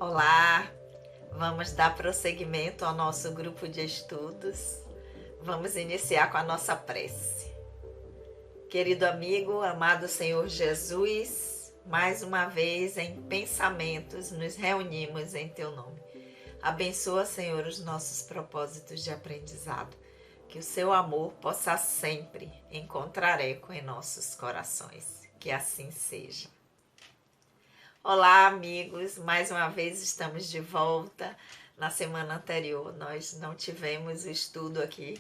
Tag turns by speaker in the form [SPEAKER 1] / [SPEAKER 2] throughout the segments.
[SPEAKER 1] Olá, vamos dar prosseguimento ao nosso grupo de estudos. Vamos iniciar com a nossa prece. Querido amigo, amado Senhor Jesus, mais uma vez em pensamentos nos reunimos em Teu nome. Abençoa, Senhor, os nossos propósitos de aprendizado. Que o Seu amor possa sempre encontrar eco em nossos corações. Que assim seja. Olá, amigos, mais uma vez estamos de volta. Na semana anterior nós não tivemos o estudo aqui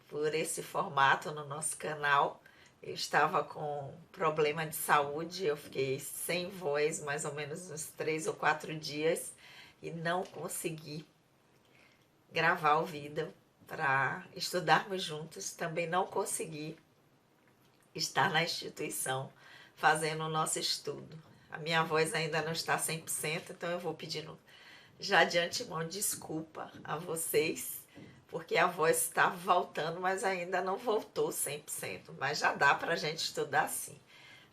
[SPEAKER 1] por esse formato no nosso canal. Eu estava com problema de saúde, eu fiquei sem voz mais ou menos uns 3 ou 4 dias e não consegui gravar o vídeo para estudarmos juntos. Também não consegui estar na instituição fazendo o nosso estudo. A minha voz ainda não está 100%, então eu vou pedindo já de antemão desculpa a vocês, porque a voz está voltando, mas ainda não voltou 100%, mas já dá para a gente estudar sim.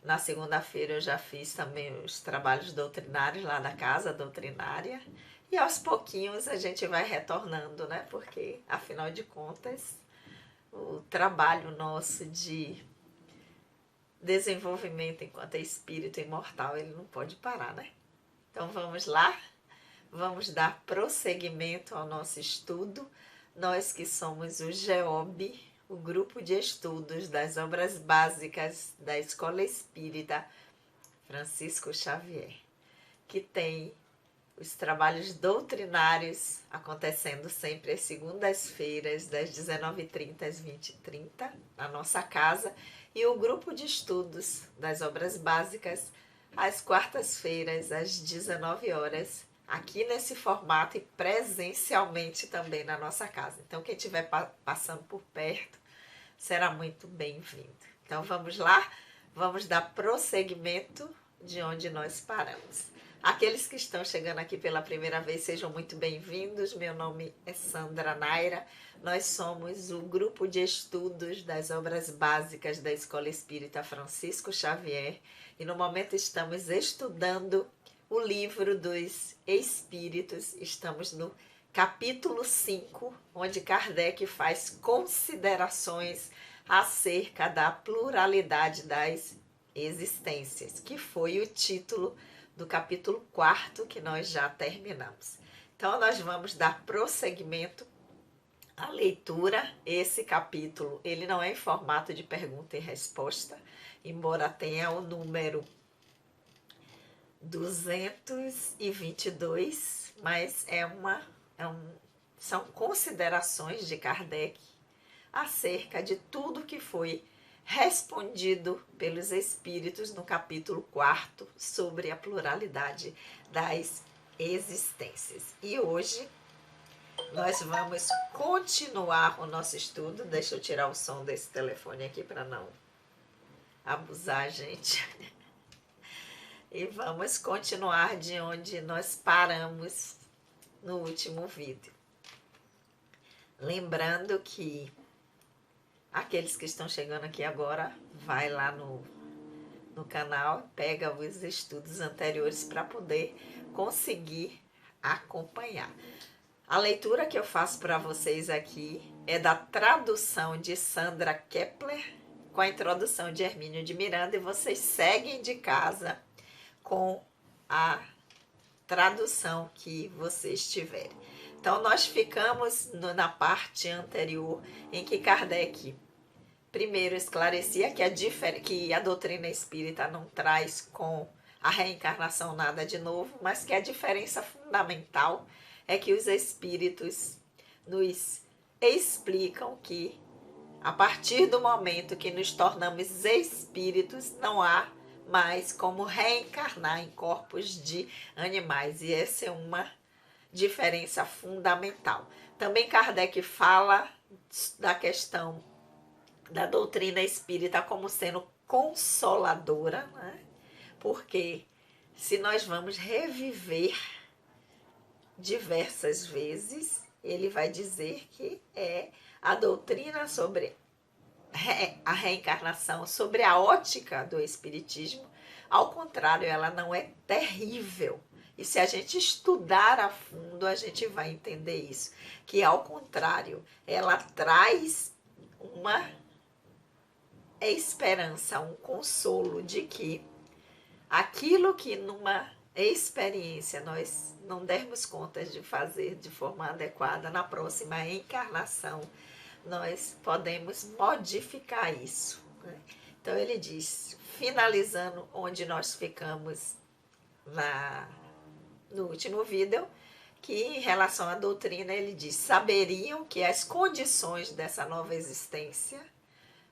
[SPEAKER 1] Na segunda-feira eu já fiz também os trabalhos doutrinários lá da casa doutrinária, e aos pouquinhos a gente vai retornando, né? Porque, afinal de contas, o trabalho nosso de desenvolvimento enquanto espírito imortal, ele não pode parar, né? Então vamos lá, vamos dar prosseguimento ao nosso estudo. Nós que somos o GEOB, o grupo de estudos das obras básicas da Escola Espírita Francisco Xavier, que tem os trabalhos doutrinários acontecendo sempre às segundas-feiras, das 19h30 às 20h30, na nossa casa, e o grupo de estudos das obras básicas às quartas-feiras, às 19h, aqui nesse formato e presencialmente também na nossa casa. Então, quem estiver passando por perto será muito bem-vindo. Então, vamos lá, vamos dar prosseguimento de onde nós paramos. Aqueles que estão chegando aqui pela primeira vez, sejam muito bem-vindos. Meu nome é Sandra Naira. Nós somos o grupo de estudos das obras básicas da Escola Espírita Francisco Xavier e no momento estamos estudando o livro dos Espíritos. Estamos no capítulo 5, onde Kardec faz considerações acerca da pluralidade das existências, que foi o título do capítulo 4 que nós já terminamos. Então, nós vamos dar prosseguimento à leitura. Esse capítulo, ele não é em formato de pergunta e resposta, embora tenha o número 222, mas são considerações de Kardec acerca de tudo que foi respondido pelos Espíritos no capítulo 4 sobre a pluralidade das existências. E hoje nós vamos continuar o nosso estudo. Deixa eu tirar o som desse telefone aqui para não abusar, gente. E vamos continuar de onde nós paramos no último vídeo. Lembrando que aqueles que estão chegando aqui agora, vai lá no canal, pega os estudos anteriores para poder conseguir acompanhar. A leitura que eu faço para vocês aqui é da tradução de Sandra Kepler, com a introdução de Hermínio de Miranda, e vocês seguem de casa com a tradução que vocês tiverem. Então, nós ficamos na parte anterior em que Kardec primeiro esclarecia que a doutrina espírita não traz com a reencarnação nada de novo, mas que a diferença fundamental é que os espíritos nos explicam que a partir do momento que nos tornamos espíritos, não há mais como reencarnar em corpos de animais, e essa é uma diferença fundamental. Também Kardec fala da questão da doutrina espírita como sendo consoladora, né? Porque se nós vamos reviver diversas vezes, ele vai dizer que é a doutrina sobre a reencarnação, sobre a ótica do espiritismo. Ao contrário, ela não é terrível, E se a gente estudar a fundo, a gente vai entender isso. Que ao contrário, ela traz uma esperança, um consolo de que aquilo que numa experiência nós não dermos conta de fazer de forma adequada, na próxima encarnação, nós podemos modificar isso, né? Então ele diz, finalizando onde nós ficamos no último vídeo, que em relação à doutrina ele diz, saberiam que as condições dessa nova existência,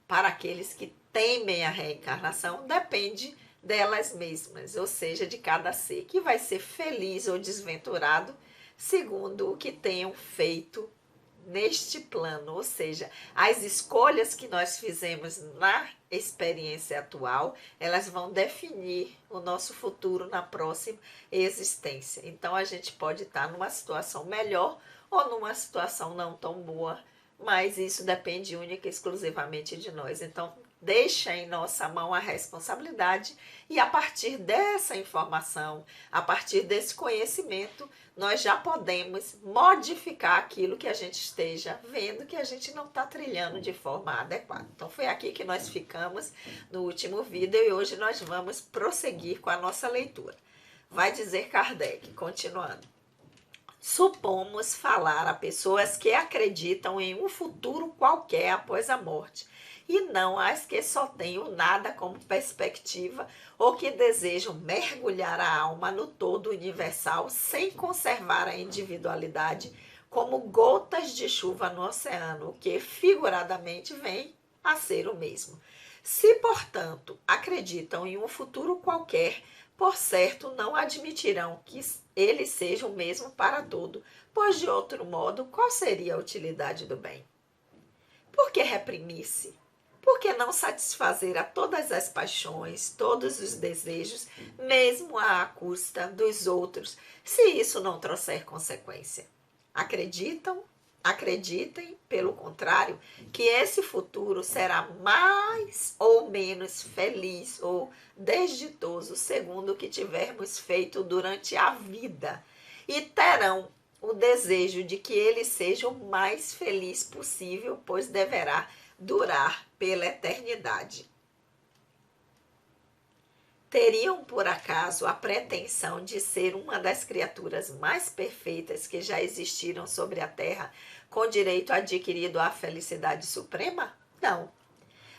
[SPEAKER 1] para aqueles que temem a reencarnação, depende delas mesmas, ou seja, de cada ser, que vai ser feliz ou desventurado segundo o que tenham feito neste plano, ou seja, as escolhas que nós fizemos na experiência atual, elas vão definir o nosso futuro na próxima existência. Então a gente pode estar numa situação melhor ou numa situação não tão boa, mas isso depende única e exclusivamente de nós. Então deixa em nossa mão a responsabilidade e a partir dessa informação, a partir desse conhecimento, nós já podemos modificar aquilo que a gente esteja vendo que a gente não está trilhando de forma adequada. Então foi aqui que nós ficamos no último vídeo e hoje nós vamos prosseguir com a nossa leitura. Vai dizer Kardec, continuando. Supomos falar a pessoas que acreditam em um futuro qualquer após a morte, e não as que só têm o nada como perspectiva ou que desejam mergulhar a alma no todo universal sem conservar a individualidade como gotas de chuva no oceano, o que figuradamente vem a ser o mesmo. Se, portanto, acreditam em um futuro qualquer, por certo não admitirão que ele seja o mesmo para todo, pois de outro modo, qual seria a utilidade do bem? Por que reprimir-se? Por que não satisfazer a todas as paixões, todos os desejos, mesmo à custa dos outros, se isso não trouxer consequência? Acreditem, pelo contrário, que esse futuro será mais ou menos feliz ou desditoso, segundo o que tivermos feito durante a vida, e terão o desejo de que ele seja o mais feliz possível, pois deverá durar pela eternidade. Teriam, por acaso, a pretensão de ser uma das criaturas mais perfeitas que já existiram sobre a Terra, com direito adquirido à felicidade suprema? Não.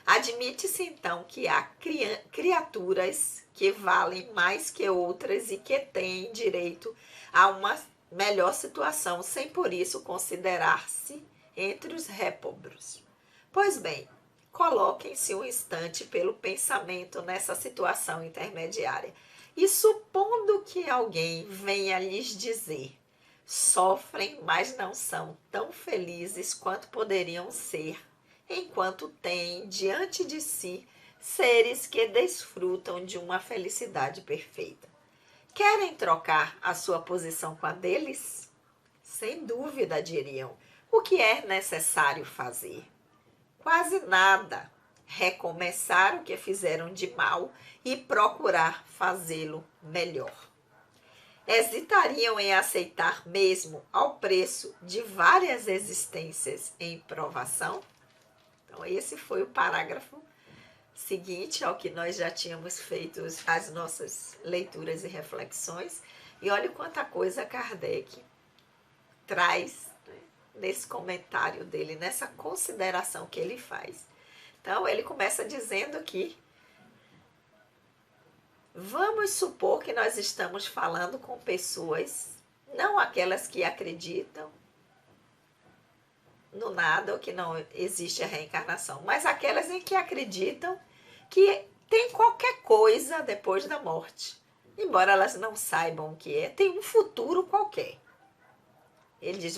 [SPEAKER 1] Admite-se, então, que há criaturas que valem mais que outras e que têm direito a uma melhor situação, sem por isso considerar-se entre os réprobos. Pois bem, coloquem-se um instante pelo pensamento nessa situação intermediária e supondo que alguém venha lhes dizer, sofrem, mas não são tão felizes quanto poderiam ser, enquanto têm diante de si seres que desfrutam de uma felicidade perfeita. Querem trocar a sua posição com a deles? Sem dúvida, diriam. O que é necessário fazer? Quase nada. Recomeçar o que fizeram de mal e procurar fazê-lo melhor. Hesitariam em aceitar mesmo ao preço de várias existências em provação? Então, esse foi o parágrafo seguinte ao que nós já tínhamos feito as nossas leituras e reflexões. E olha quanta coisa Kardec traz nesse comentário dele, nessa consideração que ele faz. Então, ele começa dizendo que vamos supor que nós estamos falando com pessoas, não aquelas que acreditam no nada ou que não existe a reencarnação, mas aquelas em que acreditam que tem qualquer coisa depois da morte. Embora elas não saibam o que é, tem um futuro qualquer. Ele diz,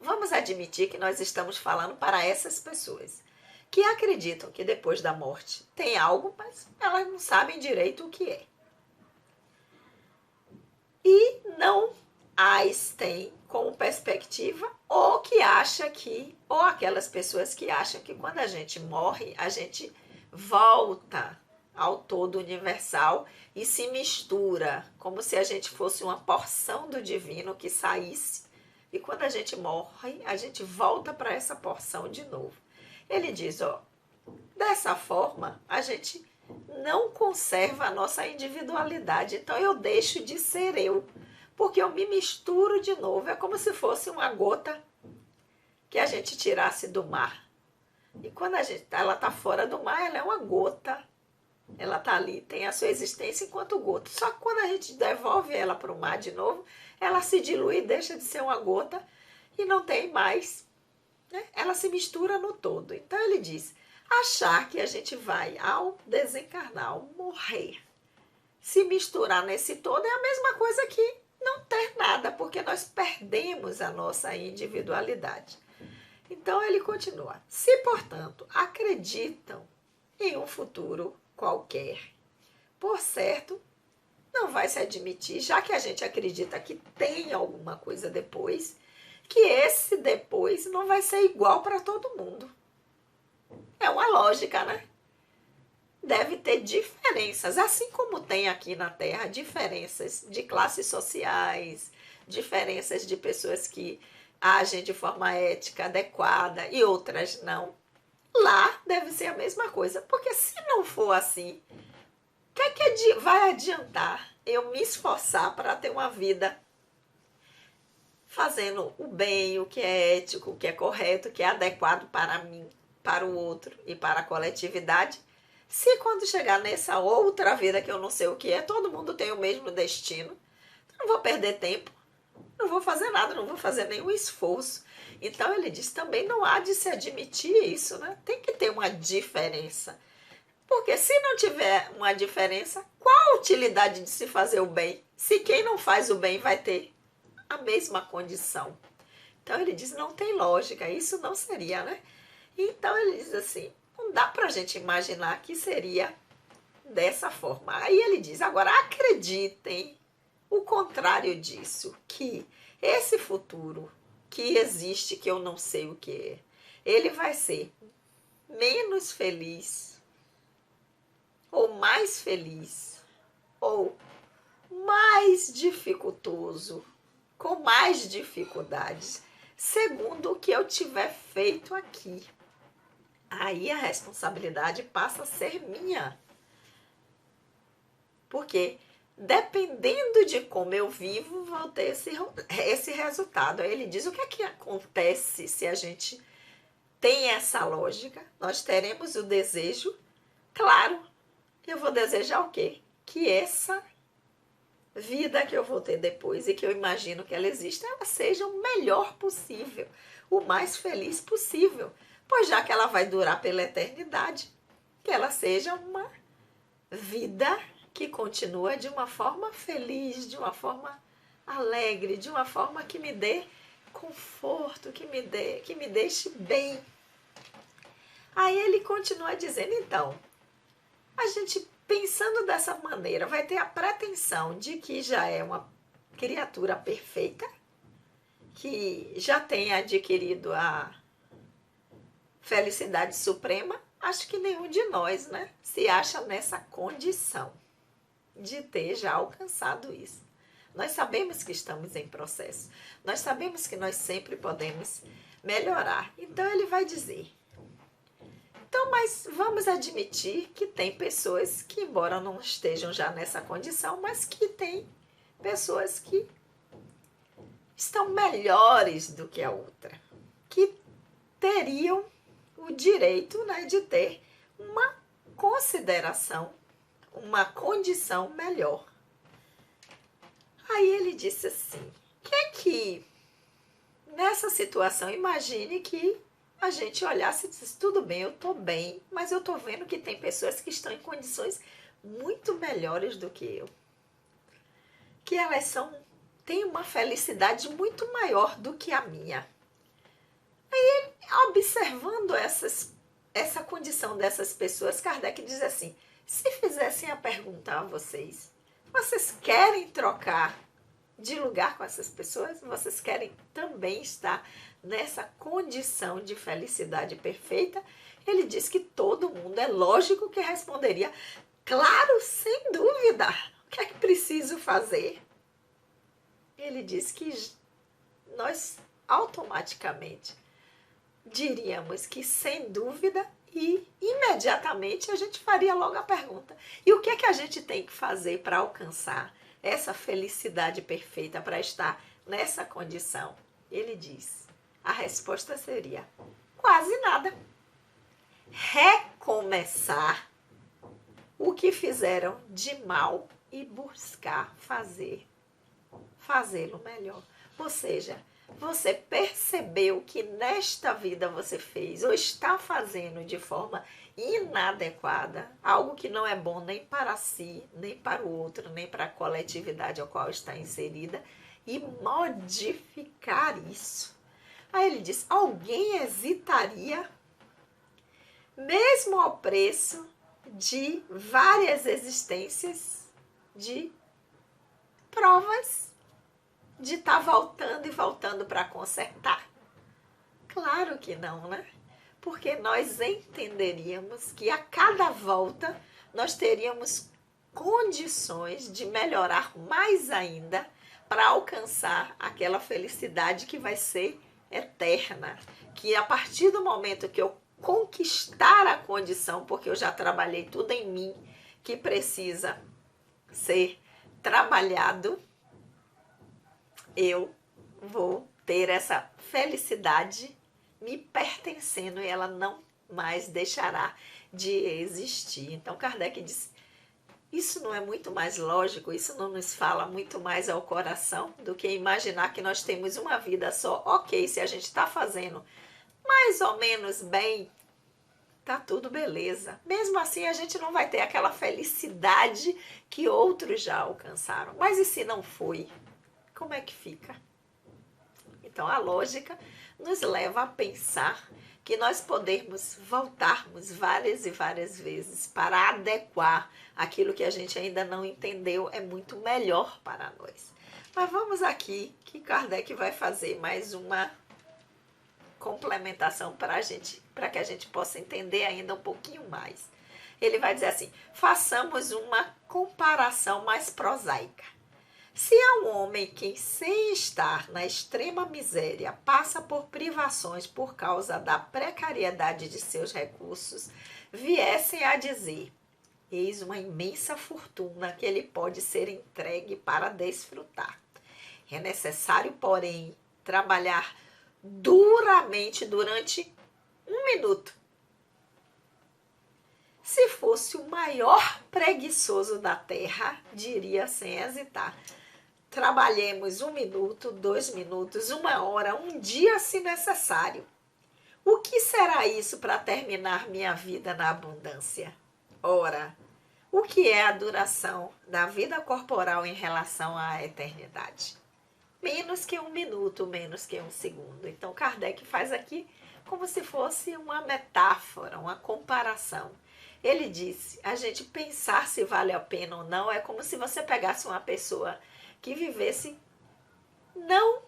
[SPEAKER 1] vamos admitir que nós estamos falando para essas pessoas que acreditam que depois da morte tem algo, mas elas não sabem direito o que é. E não as têm como perspectiva, ou que acha que, ou aquelas pessoas que acham que quando a gente morre, a gente volta ao todo universal e se mistura, como se a gente fosse uma porção do divino que saísse. E quando a gente morre, a gente volta para essa porção de novo. Ele diz, ó, dessa forma, a gente não conserva a nossa individualidade. Então eu deixo de ser eu, porque eu me misturo de novo. É como se fosse uma gota que a gente tirasse do mar. E quando ela está fora do mar, ela é uma gota. Ela está ali, tem a sua existência enquanto gota. Só que quando a gente devolve ela para o mar de novo, ela se dilui, deixa de ser uma gota e não tem mais, né? Ela se mistura no todo. Então ele diz, achar que a gente vai, ao desencarnar, ao morrer, se misturar nesse todo é a mesma coisa que não ter nada, porque nós perdemos a nossa individualidade. Então ele continua, se portanto acreditam em um futuro qualquer, por certo, não vai se admitir, já que a gente acredita que tem alguma coisa depois, que esse depois não vai ser igual para todo mundo. É uma lógica, né? Deve ter diferenças, assim como tem aqui na Terra diferenças de classes sociais, diferenças de pessoas que agem de forma ética adequada e outras não. Lá deve ser a mesma coisa, porque se não for assim, o que vai adiantar eu me esforçar para ter uma vida fazendo o bem, o que é ético, o que é correto, o que é adequado para mim, para o outro e para a coletividade, se quando chegar nessa outra vida que eu não sei o que é, todo mundo tem o mesmo destino, não vou perder tempo, não vou fazer nada, não vou fazer nenhum esforço. Então ele diz, também não há de se admitir isso, né? Tem que ter uma diferença. Porque se não tiver uma diferença, qual a utilidade de se fazer o bem? Se quem não faz o bem vai ter a mesma condição. Então ele diz, não tem lógica, isso não seria, né? Então ele diz assim, não dá pra gente imaginar que seria dessa forma. Aí ele diz, agora acreditem o contrário disso, que esse futuro que existe, que eu não sei o que é, ele vai ser menos feliz, ou mais feliz, ou mais dificultoso, com mais dificuldades, segundo o que eu tiver feito aqui. Aí a responsabilidade passa a ser minha. Porque dependendo de como eu vivo, vou ter esse resultado. Aí ele diz, o que é que acontece se a gente tem essa lógica? Nós teremos o desejo, claro, eu vou desejar o quê? Que essa vida que eu vou ter depois e que eu imagino que ela exista, ela seja o melhor possível, o mais feliz possível. Pois já que ela vai durar pela eternidade, que ela seja uma vida que continua de uma forma feliz, de uma forma alegre, de uma forma que me dê conforto, que me deixe bem. Aí ele continua dizendo, então, a gente pensando dessa maneira vai ter a pretensão de que já é uma criatura perfeita, que já tem adquirido a felicidade suprema. Acho que nenhum de nós, né, se acha nessa condição de ter já alcançado isso. Nós sabemos que estamos em processo. Nós sabemos que nós sempre podemos melhorar. Então ele vai dizer, então, mas vamos admitir que tem pessoas que, embora não estejam já nessa condição, mas que tem pessoas que estão melhores do que a outra, que teriam o direito, né, de ter uma consideração, uma condição melhor. Aí ele disse assim, que nessa situação, imagine que a gente olhasse e disse, tudo bem, eu estou bem, mas eu estou vendo que tem pessoas que estão em condições muito melhores do que eu. Que elas têm uma felicidade muito maior do que a minha. Aí, observando essa condição dessas pessoas, Kardec diz assim, se fizessem a pergunta a vocês, vocês querem trocar de lugar com essas pessoas? Vocês querem também estar nessa condição de felicidade perfeita? Ele diz que todo mundo, é lógico que responderia, Claro, sem dúvida. O que é que preciso fazer? Ele diz que nós automaticamente diríamos que sem dúvida e imediatamente a gente faria logo a pergunta: e o que é que a gente tem que fazer para alcançar essa felicidade perfeita, para estar nessa condição? Ele diz: a resposta seria quase nada. Recomeçar o que fizeram de mal e buscar fazê-lo melhor. Ou seja, você percebeu que nesta vida você fez ou está fazendo de forma inadequada, algo que não é bom nem para si, nem para o outro, nem para a coletividade ao qual está inserida, e modificar isso. Aí ele diz: alguém hesitaria, mesmo ao preço de várias existências, de provas de estar voltando e voltando para consertar? Claro que não, né? Porque nós entenderíamos que a cada volta nós teríamos condições de melhorar mais ainda para alcançar aquela felicidade que vai ser eterna. Que a partir do momento que eu conquistar a condição, porque eu já trabalhei tudo em mim que precisa ser trabalhado, eu vou ter essa felicidade me pertencendo e ela não mais deixará de existir. Então Kardec diz: isso não é muito mais lógico, isso não nos fala muito mais ao coração do que imaginar que nós temos uma vida só. Ok, se a gente está fazendo mais ou menos bem, tá tudo beleza. Mesmo assim, a gente não vai ter aquela felicidade que outros já alcançaram. Mas e se não foi? Como é que fica? Então, a lógica nos leva a pensar que nós podemos voltarmos várias e várias vezes para adequar aquilo que a gente ainda não entendeu é muito melhor para nós. Mas vamos aqui que Kardec vai fazer mais uma complementação para que a gente possa entender ainda um pouquinho mais. Ele vai dizer assim: façamos uma comparação mais prosaica. Se há um homem que, sem estar na extrema miséria, passa por privações por causa da precariedade de seus recursos, viessem a dizer: eis uma imensa fortuna que ele pode ser entregue para desfrutar. É necessário, porém, trabalhar duramente durante 1 minuto. Se fosse o maior preguiçoso da terra, diria sem hesitar: trabalhemos 1 minuto, 2 minutos, 1 hora, um dia se necessário. O que será isso para terminar minha vida na abundância? Ora, o que é a duração da vida corporal em relação à eternidade? Menos que 1 minuto, menos que 1 segundo. Então Kardec faz aqui como se fosse uma metáfora, uma comparação. Ele disse: a gente pensar se vale a pena ou não é como se você pegasse uma pessoa que vivesse não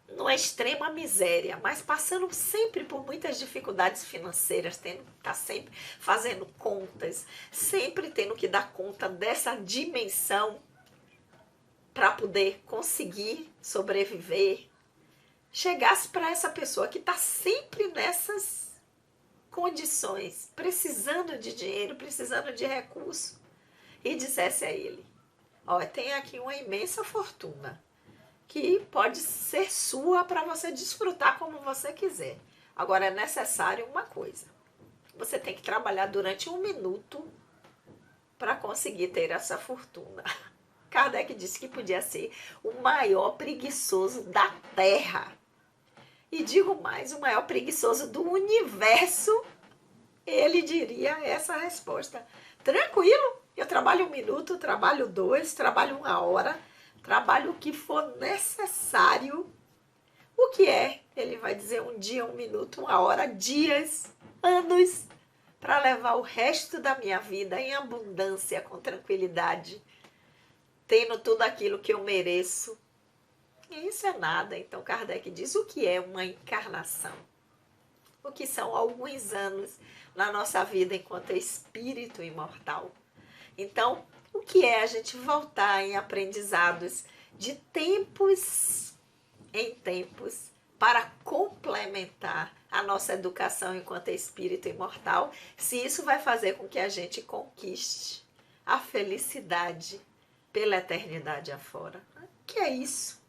[SPEAKER 1] numa extrema miséria, mas passando sempre por muitas dificuldades financeiras, tendo que estar sempre fazendo contas, sempre tendo que dar conta dessa dimensão para poder conseguir sobreviver. Chegasse para essa pessoa que está sempre nessas condições, precisando de dinheiro, precisando de recurso, e dissesse a ele: olha, tem aqui uma imensa fortuna que pode ser sua para você desfrutar como você quiser. Agora é necessário uma coisa: você tem que trabalhar durante 1 minuto para conseguir ter essa fortuna. Kardec disse que podia ser o maior preguiçoso da Terra. E digo mais, o maior preguiçoso do universo, ele diria essa resposta: tranquilo, eu trabalho 1 minuto, trabalho 2, trabalho 1 hora, trabalho o que for necessário. O que é? Ele vai dizer 1 dia, 1 minuto, 1 hora, dias, anos, para levar o resto da minha vida em abundância, com tranquilidade, tendo tudo aquilo que eu mereço. E isso é nada. Então Kardec diz: o que é uma encarnação? o que são alguns anos na nossa vida enquanto espírito imortal. Então, o que é a gente voltar em aprendizados de tempos em tempos para complementar a nossa educação enquanto espírito imortal, se isso vai fazer com que a gente conquiste a felicidade pela eternidade afora. O que é isso?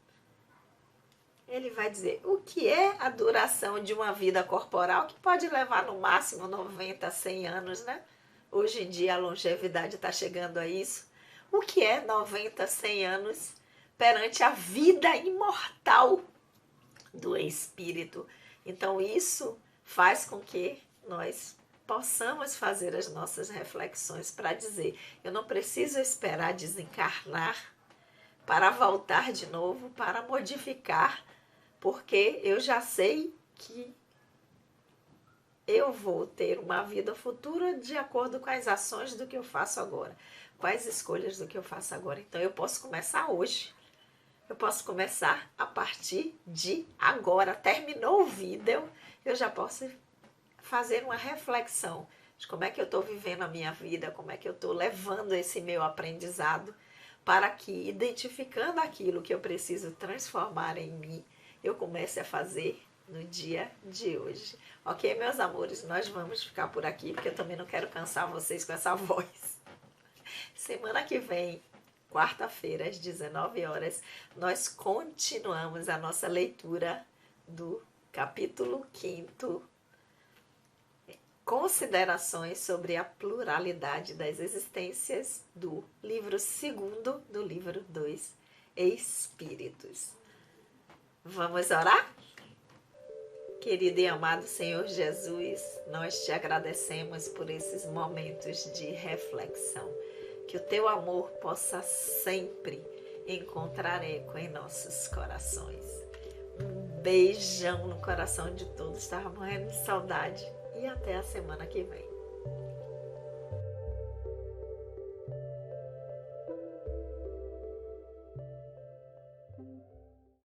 [SPEAKER 1] Ele vai dizer o que é a duração de uma vida corporal, que pode levar no máximo 90, 100 anos, né? Hoje em dia a longevidade está chegando a isso. O que é 90, 100 anos perante a vida imortal do espírito? Então isso faz com que nós possamos fazer as nossas reflexões para dizer, eu não preciso esperar desencarnar para voltar de novo, para modificar, porque eu já sei que eu vou ter uma vida futura de acordo com as ações do que eu faço agora, com as escolhas do que eu faço agora. Então eu posso começar hoje. Eu posso começar a partir de agora. Terminou o vídeo, eu já posso fazer uma reflexão de como é que eu estou vivendo a minha vida, como é que eu estou levando esse meu aprendizado para que, identificando aquilo que eu preciso transformar em mim, eu comece a fazer no dia de hoje. Ok, meus amores? Nós vamos ficar por aqui, porque eu também não quero cansar vocês com essa voz. Semana que vem, quarta-feira, às 19 horas, nós continuamos a nossa leitura do capítulo 5, Considerações sobre a pluralidade das existências, do livro 2 do livro 2, Espíritos. Vamos orar? Querido e amado Senhor Jesus, nós te agradecemos por esses momentos de reflexão. Que o teu amor possa sempre encontrar eco em nossos corações. Um beijão no coração de todos. Estava morrendo de saudade. E até a semana que vem.